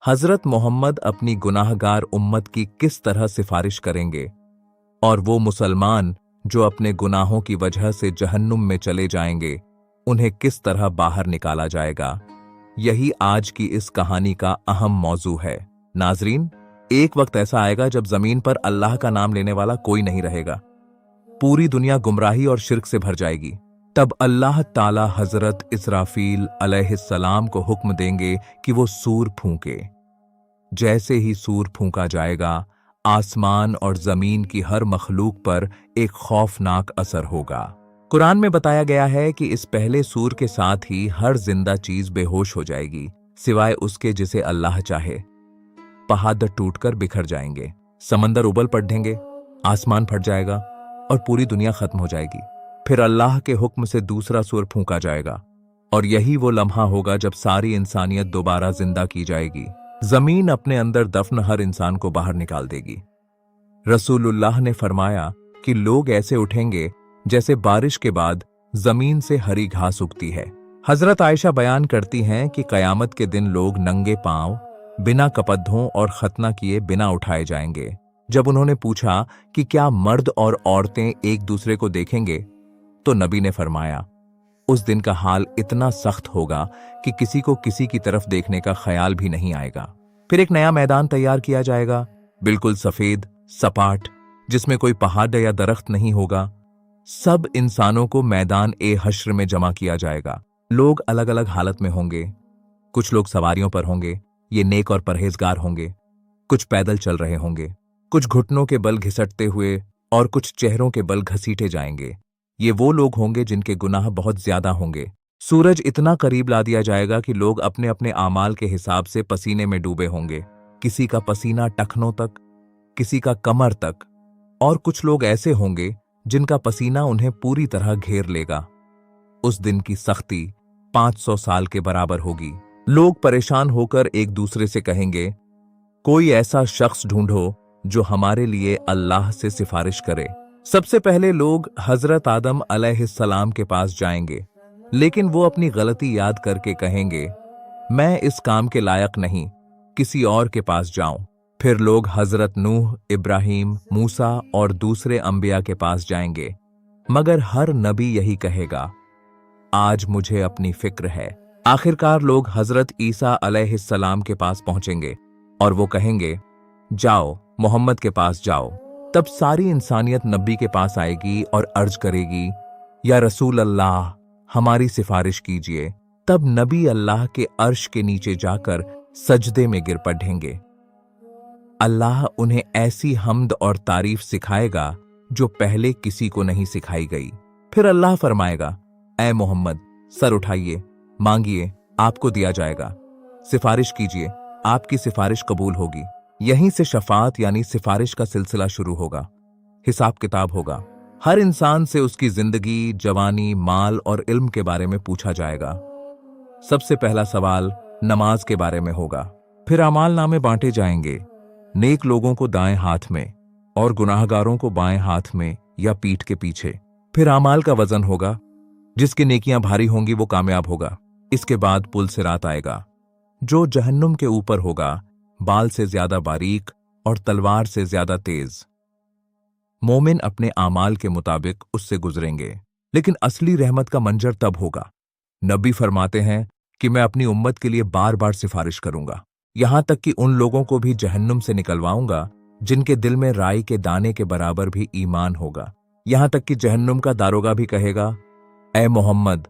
हजरत मोहम्मद अपनी गुनाहगार उम्मत की किस तरह सिफारिश करेंगे और वो मुसलमान जो अपने गुनाहों की वजह से जहन्नुम में चले जाएंगे, उन्हें किस तरह बाहर निकाला जाएगा। यही आज की इस कहानी का अहम मौजू है। नाजरीन, एक वक्त ऐसा आएगा जब जमीन पर अल्लाह का नाम लेने वाला कोई नहीं रहेगा। पूरी दुनिया गुमराही और शिर्क से भर जाएगी। तब अल्लाह ताला हजरत इसराफील अलैहिस्सलाम को हुक्म देंगे कि वो सूर फूंके। जैसे ही सूर फूंका जाएगा, आसमान और जमीन की हर मखलूक पर एक खौफनाक असर होगा। कुरान में बताया गया है कि इस पहले सूर के साथ ही हर जिंदा चीज बेहोश हो जाएगी, सिवाय उसके जिसे अल्लाह चाहे। पहाड़ टूटकर बिखर जाएंगे, समंदर उबल पड़ेंगे, आसमान फट जाएगा और पूरी दुनिया खत्म हो जाएगी। फिर अल्लाह के हुक्म से दूसरा सूर फूंका जाएगा और यही वो लम्हा होगा जब सारी इंसानियत दोबारा जिंदा की जाएगी। जमीन अपने अंदर दफन हर इंसान को बाहर निकाल देगी। रसूलुल्लाह ने फरमाया कि लोग ऐसे उठेंगे जैसे बारिश के बाद जमीन से हरी घास उगती है। हजरत आयशा बयान करती हैं कि कयामत के दिन लोग नंगे पांव, बिना कपद्धों और खतना किए बिना उठाए जाएंगे। जब उन्होंने पूछा कि क्या मर्द और औरतें एक दूसरे को देखेंगे, तो नबी ने फरमाया, उस दिन का हाल इतना सख्त होगा कि किसी को किसी की तरफ देखने का ख्याल भी नहीं आएगा। फिर एक नया मैदान तैयार किया जाएगा, बिल्कुल सफेद, सपाट, जिसमें कोई पहाड़ या दरख्त नहीं होगा। सब इंसानों को मैदान ए हश्र में जमा किया जाएगा। लोग अलग अलग हालत में होंगे। कुछ लोग सवारियों पर होंगे, ये नेक और परहेजगार होंगे। कुछ पैदल चल रहे होंगे, कुछ घुटनों के बल घिसटते हुए और कुछ चेहरों के बल घसीटे जाएंगे। ये वो लोग होंगे जिनके गुनाह बहुत ज्यादा होंगे। सूरज इतना करीब ला दिया जाएगा कि लोग अपने अपने आमाल के हिसाब से पसीने में डूबे होंगे। किसी का पसीना टखनों तक, किसी का कमर तक, और कुछ लोग ऐसे होंगे जिनका पसीना उन्हें पूरी तरह घेर लेगा। उस दिन की सख्ती 500 साल के बराबर होगी। लोग परेशान होकर एक दूसरे से कहेंगे, कोई ऐसा शख्स ढूंढो जो हमारे लिए अल्लाह से सिफारिश करे। सबसे पहले लोग हजरत आदम अलैहिस्सलाम के पास जाएंगे, लेकिन वो अपनी गलती याद करके कहेंगे, मैं इस काम के लायक नहीं, किसी और के पास जाऊं। फिर लोग हजरत नूह, इब्राहिम, मूसा और दूसरे अंबिया के पास जाएंगे, मगर हर नबी यही कहेगा, आज मुझे अपनी फिक्र है। आखिरकार लोग हजरत ईसा अलैहिस्सलाम के पास पहुंचेंगे और वो कहेंगे, जाओ मोहम्मद के पास जाओ। तब सारी इंसानियत नबी के पास आएगी और अर्ज करेगी, या रसूल अल्लाह, हमारी सिफारिश कीजिए। तब नबी अल्लाह के अर्श के नीचे जाकर सजदे में गिर पड़ेंगे। अल्लाह उन्हें ऐसी हम्द और तारीफ सिखाएगा जो पहले किसी को नहीं सिखाई गई। फिर अल्लाह फरमाएगा, ऐ मोहम्मद, सर उठाइए, मांगिए, आपको दिया जाएगा। सिफारिश कीजिए, आपकी सिफारिश कबूल होगी। यहीं से शफात यानी सिफारिश का सिलसिला शुरू होगा। हिसाब किताब होगा। हर इंसान से उसकी जिंदगी, जवानी, माल और इल्म के बारे में पूछा जाएगा। सबसे पहला सवाल नमाज के बारे में होगा। फिर अमाल नामे बांटे जाएंगे, नेक लोगों को दाएं हाथ में और गुनाहगारों को बाएं हाथ में या पीठ के पीछे। फिर अमाल का वजन होगा, जिसकी नेकियां भारी होंगी वो कामयाब होगा। इसके बाद पुल सिरात आएगा, जो जहन्नुम के ऊपर होगा, बाल से ज्यादा बारीक और तलवार से ज्यादा तेज। मोमिन अपने आमाल के मुताबिक उससे गुजरेंगे, लेकिन असली रहमत का मंजर तब होगा। नबी फरमाते हैं कि मैं अपनी उम्मत के लिए बार बार सिफारिश करूंगा, यहां तक कि उन लोगों को भी जहन्नुम से निकलवाऊंगा जिनके दिल में राई के दाने के बराबर भी ईमान होगा। यहां तक कि जहन्नुम का दारोगा भी कहेगा, ऐ मोहम्मद,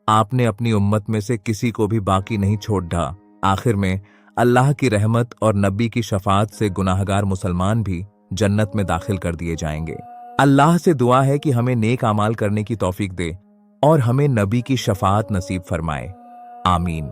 आपने अपनी उम्मत में से किसी को भी बाकी नहीं छोड़ा। आखिर में अल्लाह की रहमत और नबी की शफात से गुनाहगार मुसलमान भी जन्नत में दाखिल कर दिए जाएंगे। अल्लाह से दुआ है कि हमें नेक अमाल करने की तौफीक दे और हमें नबी की शफात नसीब फरमाए। आमीन।